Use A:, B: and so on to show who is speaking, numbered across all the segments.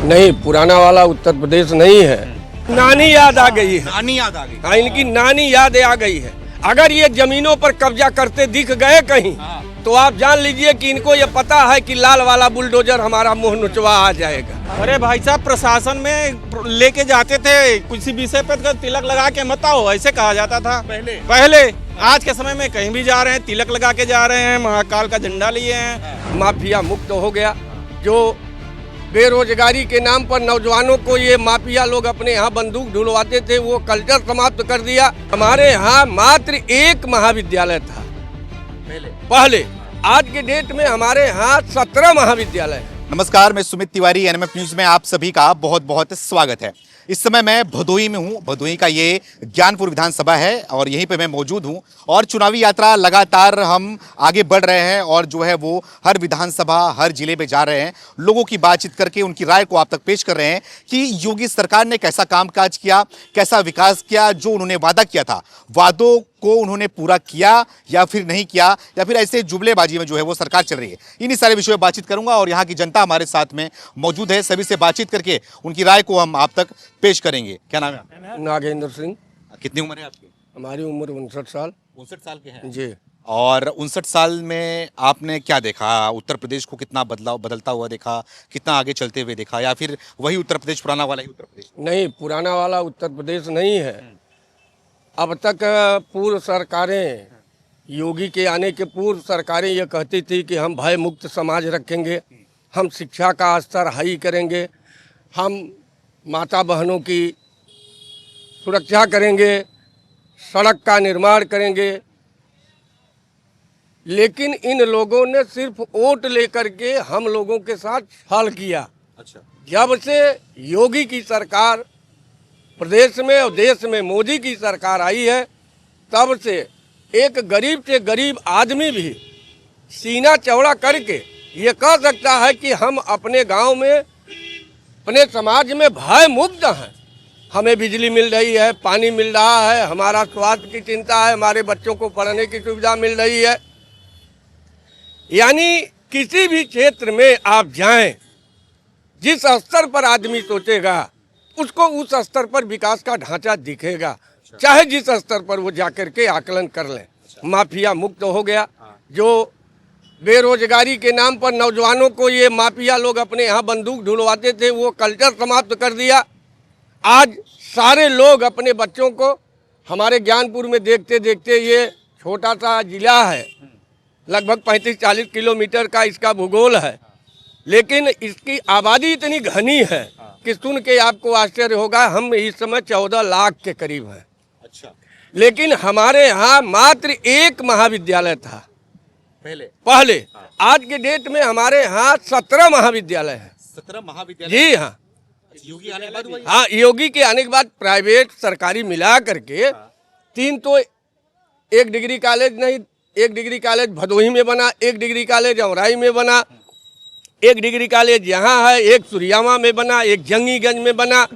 A: नहीं, पुराना वाला उत्तर प्रदेश नहीं है। नानी याद आ गई है।
B: नानी याद आ गई।
A: हाँ, इनकी नानी याद आ गई है। अगर ये जमीनों पर कब्जा करते दिख गए कहीं तो आप जान लीजिए कि इनको ये पता है कि लाल वाला बुलडोजर हमारा मुंह नुचवा आ जाएगा।
B: अरे भाई साहब, प्रशासन में लेके जाते थे किसी विषय पर तिलक लगा के मत आओ, ऐसे कहा जाता था पहले। आज के समय में कहीं भी जा रहे हैं तिलक लगा के जा रहे हैं, महाकाल का झंडा लिए हैं।
A: माफिया मुक्त हो गया। जो बेरोजगारी के नाम पर नौजवानों को ये माफिया लोग अपने यहाँ बंदूक ढुलवाते थे, वो कल्चर समाप्त कर दिया। हमारे यहाँ मात्र एक महाविद्यालय था पहले। आज के डेट में हमारे यहाँ 17 महाविद्यालय है।
B: नमस्कार, मैं सुमित तिवारी, एनएमएफ न्यूज में आप सभी का बहुत बहुत स्वागत है। इस समय मैं भदोही में हूँ। भदोही का ये ज्ञानपुर विधानसभा है और यहीं पे मैं मौजूद हूँ। और चुनावी यात्रा लगातार हम आगे बढ़ रहे हैं और जो है वो हर विधानसभा, हर जिले में जा रहे हैं, लोगों की बातचीत करके उनकी राय को आप तक पेश कर रहे हैं कि योगी सरकार ने कैसा कामकाज किया, कैसा विकास किया, जो उन्होंने वादा किया था, वादों को उन्होंने पूरा किया या फिर नहीं किया, या फिर ऐसे जुमलेबाजी में जो है वो सरकार चल रही है। इन्हीं सारे विषयों में बातचीत करूंगा और यहाँ की जनता हमारे साथ में मौजूद है। सभी से बातचीत करके उनकी राय को हम आप तक पेश करेंगे। क्या नाम है?
A: नागेंद्र सिंह।
B: कितनी उम्र है आपकी?
A: हमारी उम्र 59 साल।
B: 59 साल के हैं
A: जी।
B: और 59 साल में आपने क्या देखा? उत्तर प्रदेश को कितना बदलता हुआ देखा, कितना आगे चलते हुए देखा, या फिर वही उत्तर प्रदेश, पुराना वाला ही उत्तर प्रदेश?
A: नहीं, पुराना वाला उत्तर प्रदेश नहीं है। अब तक पूर्व सरकारें, योगी के आने के पूर्व सरकारें ये कहती थी कि हम भय मुक्त समाज रखेंगे, हम शिक्षा का स्तर हाई करेंगे, हम माता बहनों की सुरक्षा करेंगे, सड़क का निर्माण करेंगे। लेकिन इन लोगों ने सिर्फ वोट लेकर के हम लोगों के साथ छल किया।
B: अच्छा।
A: जब से योगी की सरकार प्रदेश में और देश में मोदी की सरकार आई है, तब से एक गरीब से गरीब आदमी भी सीना चौड़ा करके ये कह सकता है कि हम अपने गांव में, अपने समाज में भय मुक्त हैं। हमें बिजली मिल रही है, पानी मिल रहा है, हमारा स्वास्थ्य की चिंता है, हमारे बच्चों को पढ़ने की सुविधा मिल रही है। यानी किसी भी क्षेत्र में आप जाएं, जिस स्तर पर आदमी सोचेगा उसको उस स्तर पर विकास का ढांचा दिखेगा, चाहे जिस स्तर पर वो जाकर के आकलन कर लें। माफिया मुक्त हो गया। जो बेरोजगारी के नाम पर नौजवानों को ये माफिया लोग अपने यहाँ बंदूक ढुलवाते थे, वो कल्चर समाप्त कर दिया। आज सारे लोग अपने बच्चों को, हमारे ज्ञानपुर में देखते देखते, ये छोटा सा जिला है, लगभग 35-40 किलोमीटर का इसका भूगोल है, लेकिन इसकी आबादी इतनी घनी है कि सुन के आपको आश्चर्य होगा, हम इस समय 14 लाख के करीब हैं।
B: अच्छा।
A: लेकिन हमारे यहाँ मात्र एक महाविद्यालय था पहले।
B: हाँ।
A: आज के डेट में हमारे यहाँ 17 महाविद्यालय है।
B: 17 महाविद्यालय?
A: जी हाँ।
B: योगी आने के बाद हुआ?
A: हाँ, योगी के आने के बाद प्राइवेट सरकारी मिला करके 3 तो, एक डिग्री कॉलेज नहीं, एक डिग्री कॉलेज भदोही में बना, एक डिग्री कॉलेज औराई में बना, एक डिग्री कॉलेज यहाँ है, एक सुरियामा में बना, एक जंगीगंज में बना।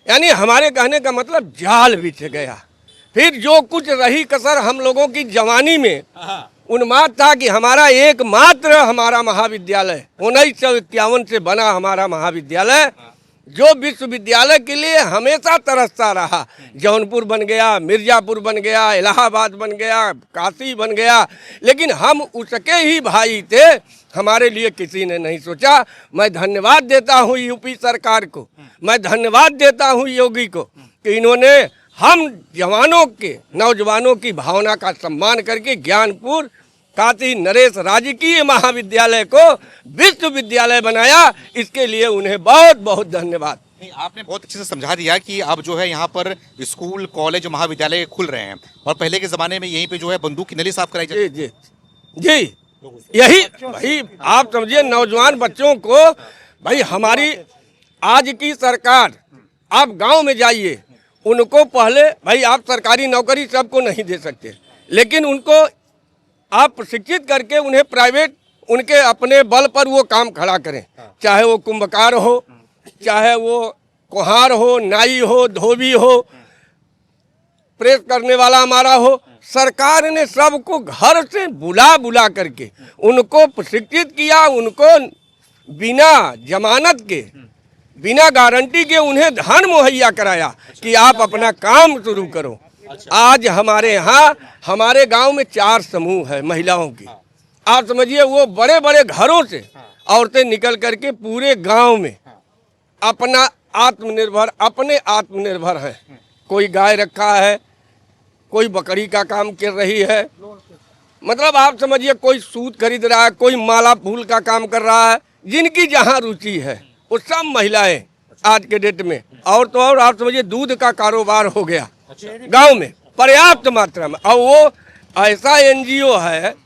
A: यानी हमारे कहने का मतलब जाल बिछ गया। फिर जो कुछ रही कसर हम लोगों की जवानी में उन्माद था कि हमारा एकमात्र हमारा महाविद्यालय 1951 से बना हमारा महाविद्यालय, जो विश्वविद्यालय के लिए हमेशा तरसता रहा। जौनपुर बन गया, मिर्जापुर बन गया, इलाहाबाद बन गया, काशी बन गया, लेकिन हम उसके ही भाई थे। हमारे लिए किसी ने नहीं सोचा। मैं धन्यवाद देता हूँ यूपी सरकार को, मैं धन्यवाद देता हूँ योगी को कि इन्होंने हम जवानों के, नौजवानों की भावना का सम्मान करके ज्ञानपुर काशी नरेश राजकीय महाविद्यालय को विश्वविद्यालय बनाया। इसके लिए उन्हें बहुत बहुत धन्यवाद।
B: आपने बहुत अच्छे से समझा दिया कि अब जो है यहाँ पर स्कूल, कॉलेज, महाविद्यालय खुल रहे हैं और पहले के ज़माने में यहीं पे जो है बंदूक की नली साफ कराई जाती।
A: जी जी जी, यही भाई आप समझिए, नौजवान बच्चों को, भाई हमारी आज की सरकार, आप गांव में जाइए, उनको पहले, भाई आप सरकारी नौकरी सबको नहीं दे सकते, लेकिन उनको आप शिक्षित करके उन्हें प्राइवेट, उनके अपने बल पर वो काम खड़ा करें, चाहे वो कुंभकार हो, चाहे वो कुम्हार हो, नाई हो, धोबी हो, प्रेस करने वाला हमारा हो। सरकार ने सबको घर से बुला करके उनको प्रशिक्षित किया, उनको बिना जमानत के बिना गारंटी के उन्हें धन मुहैया कराया कि आप अपना काम शुरू करो। आज हमारे यहाँ हमारे गांव में 4 समूह है महिलाओं की। आप समझिए वो बड़े बड़े घरों से औरतें निकल करके पूरे गांव में अपने आत्मनिर्भर हैं। कोई गाय रखा है, कोई बकरी का काम कर रही है, मतलब आप समझिए कोई सूत खरीद रहा है, कोई माला फूल का काम कर रहा है। जिनकी जहाँ रुचि है वो सब महिलाएं आज के डेट में। और तो और आप समझिए दूध का कारोबार हो गया गांव में पर्याप्त मात्रा में। और वो ऐसा एनजीओ है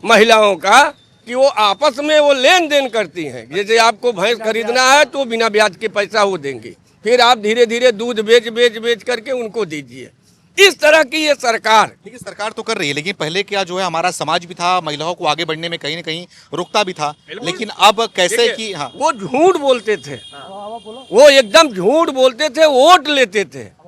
A: महिलाओं का कि वो आपस में वो लेन देन करती हैं। जैसे आपको भैंस खरीदना है तो बिना ब्याज के पैसा वो देंगे, फिर आप धीरे धीरे दूध बेच करके उनको दीजिए। इस तरह की ये सरकार,
B: देखिए सरकार तो कर रही है, लेकिन पहले क्या जो है हमारा समाज भी था महिलाओं को आगे बढ़ने में कहीं ना कहीं रुकता भी था। लेकिन अब कैसे कि हाँ
A: वो झूठ बोलते थे, वो एकदम झूठ बोलते थे, वोट लेते थे।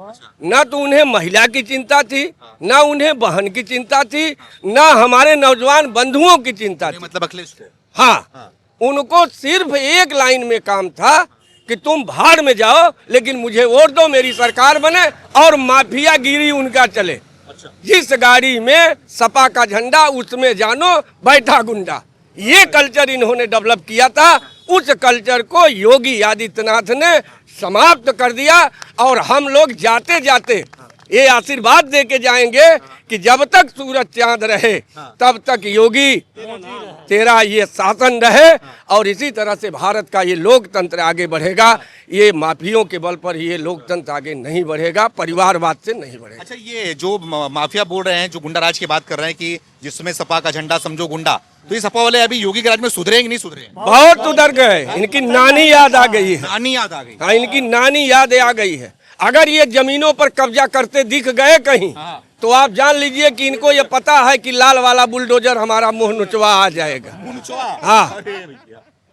A: ना तो उन्हें महिला की चिंता थी, ना उन्हें बहन की चिंता थी, ना हमारे नौजवान बंधुओं की चिंता थी।
B: मतलब अखिलेश को
A: हाँ, उनको सिर्फ एक लाइन में काम था कि तुम भाड़ में जाओ लेकिन मुझे वोट दो, मेरी सरकार बने और माफिया गिरी उनका चले। जिस गाड़ी में सपा का झंडा उसमें जानो बैठा गुंडा, ये कल्चर इन्होंने डेवलप किया था। उस कल्चर को योगी आदित्यनाथ ने समाप्त कर दिया। और हम लोग जाते जाते ये आशीर्वाद दे के जाएंगे कि जब तक सूरज चांद रहे तब तक योगी तेरा ये शासन रहे, और इसी तरह से भारत का ये लोकतंत्र आगे बढ़ेगा। ये माफियों के बल पर ये लोकतंत्र आगे नहीं बढ़ेगा, परिवारवाद से नहीं बढ़ेगा।
B: अच्छा, ये जो माफिया बोल रहे हैं, जो गुंडा राज की बात कर रहे हैं कि जिसमें सपा का झंडा समझो गुंडा, तो ये सपा वाले अभी योगी के राज में सुधरे कि नहीं सुधरे?
A: बहुत सुधर गए। इनकी नानी याद आ गई है।
B: नानी याद आ गई।
A: हाँ, इनकी नानी याद आ गई है। अगर ये जमीनों पर कब्जा करते दिख गए कहीं तो आप जान लीजिए कि इनको ये पता है कि लाल वाला बुलडोजर हमारा मुंह नुचवा आ जाएगा। हाँ,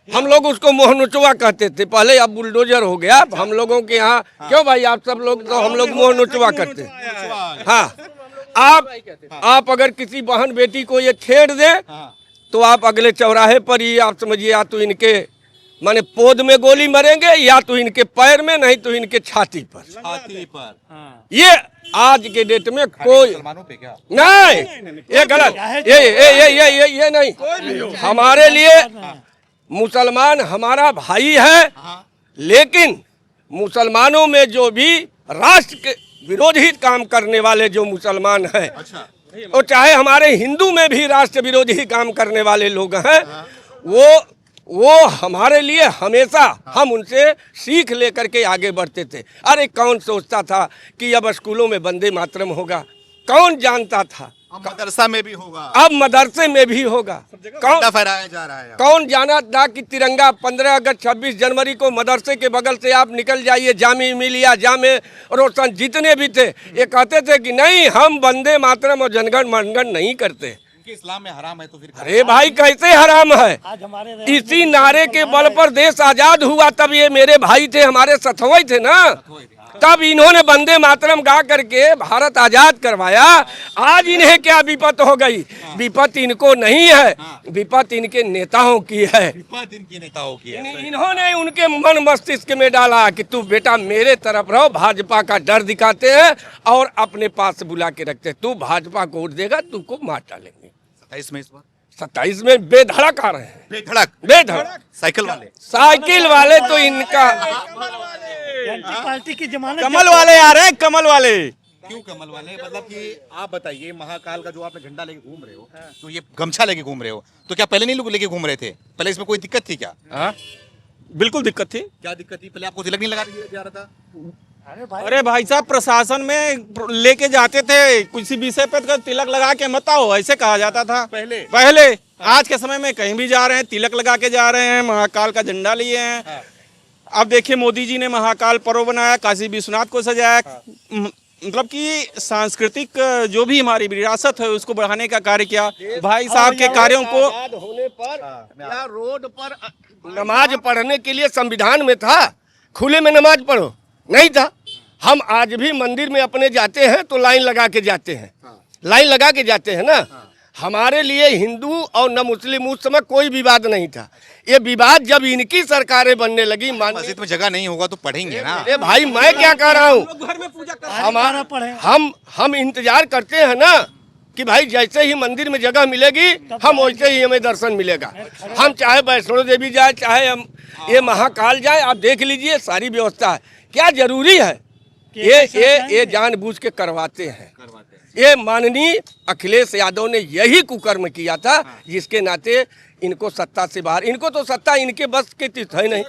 A: हम लोग उसको मुंह नुचवा कहते थे पहले, अब बुलडोजर हो गया हम लोगों के यहाँ। क्यों भाई, आप सब लोग तो हम लोग मुंह नुचवा करते। हाँ, आप अगर किसी बहन बेटी को ये छेड़ दे तो आप अगले चौराहे पर ही आप समझिए या तो इनके माने पोद में गोली मरेंगे, या तो इनके पैर में, नहीं तो इनके छाती पर। ये आज के डेट में कोई
B: मुसलमानों पे क्या
A: नहीं, ये गलत, ये नहीं। हमारे लिए मुसलमान हमारा भाई है, लेकिन मुसलमानों में जो भी राष्ट्र के विरोधी काम करने वाले जो मुसलमान हैं, और चाहे हमारे हिंदू में भी राष्ट्र विरोधी काम करने वाले लोग हैं, वो हमारे लिए हमेशा हम उनसे सीख लेकर के आगे बढ़ते थे। अरे कौन सोचता था कि अब स्कूलों में वंदे मातरम होगा? कौन जानता था?
B: अब मदरसा में भी होगा,
A: अब मदरसे में भी होगा। कौन
B: फहराया जा रहा है।
A: कौन जाना था कि तिरंगा 15 अगस्त 26 जनवरी को मदरसे के बगल से आप निकल जाइए, जामी मिलिया, जामे रोशन जितने भी थे, ये कहते थे कि नहीं हम वंदे मातरम और जनगण मनगण नहीं करते।
B: इस्लाम में हराम है तो फिर
A: अरे भाई कैसे हराम है? इसी नारे के बल पर देश आजाद हुआ, तब ये मेरे भाई थे, हमारे सथवई थे ना, तब इन्होंने वंदे मातरम गा करके भारत आजाद करवाया। आज इन्हें क्या विपत हो गई? विपत इनको नहीं है, विपत इनके नेताओं की है।
B: इनके नेताओं की है।
A: इन्होंने उनके मन मस्तिष्क में डाला कि तू बेटा मेरे तरफ रहो। भाजपा का डर दिखाते हैं और अपने पास बुला के रखते हैं, तू भाजपा को वोट देगा तुमको मार डालेंगे।
B: 27 में इस बार
A: 27 में बेधड़क आ रहे हैं, बेधड़क साइकिल वाले तो इनका
C: पार्टी की जमानत
D: कमल वाले आ रहे हैं, कमल वाले।
B: क्यों कमल वाले? मतलब कि आप बताइए, महाकाल का जो आपने झंडा लेके घूम रहे हो, तो ये गमछा लेके घूम रहे हो, तो क्या पहले नहीं लोग लेके घूम रहे थे? पहले इसमें कोई दिक्कत थी क्या?
D: हाँ, बिल्कुल दिक्कत थी।
B: क्या दिक्कत थी? पहले आपको तिलक नहीं लगा जा रहा था?
D: अरे भाई साहब, प्रशासन में लेके जाते थे किसी विषय पे तिलक लगा के मत आओ, ऐसे कहा जाता था पहले। आज के समय में कहीं भी जा रहे हैं तिलक लगा के जा रहे हैं, महाकाल का झंडा लिए हैं। अब देखिए मोदी जी ने महाकाल पर्व बनाया, काशी विश्वनाथ को सजाया, मतलब कि सांस्कृतिक जो भी हमारी विरासत है उसको बढ़ाने का कार्य किया। भाई साहब के कार्यों को
A: होने पर या रोड पर नमाज पढ़ने के लिए संविधान में था खुले में नमाज पढ़ो, नहीं था। हम आज भी मंदिर में अपने जाते हैं तो लाइन लगा के जाते हैं, लाइन लगा के जाते हैं ना। हमारे लिए हिंदू और न मुस्लिम उस समय कोई विवाद नहीं था। ये विवाद जब इनकी सरकारें बनने लगी,
B: मस्जिद में जगह नहीं होगा तो पढ़ेंगे ना।
A: अरे भाई मैं क्या कह रहा हूँ,
D: घर में पूजा कर
A: हम इंतजार करते हैं ना कि भाई जैसे ही मंदिर में जगह मिलेगी हम वैसे ही हमें दर्शन मिलेगा। हम चाहे वैष्णो देवी जाए, चाहे हम ये महाकाल जाए, आप देख लीजिए सारी व्यवस्था है। क्या जरूरी है ये जानबूझ के करवाते हैं। ये माननीय अखिलेश यादव ने यही कुकर्म किया था, जिसके नाते इनको सत्ता से बाहर, इनको तो सत्ता इनके बस के तीर्थ है नहीं।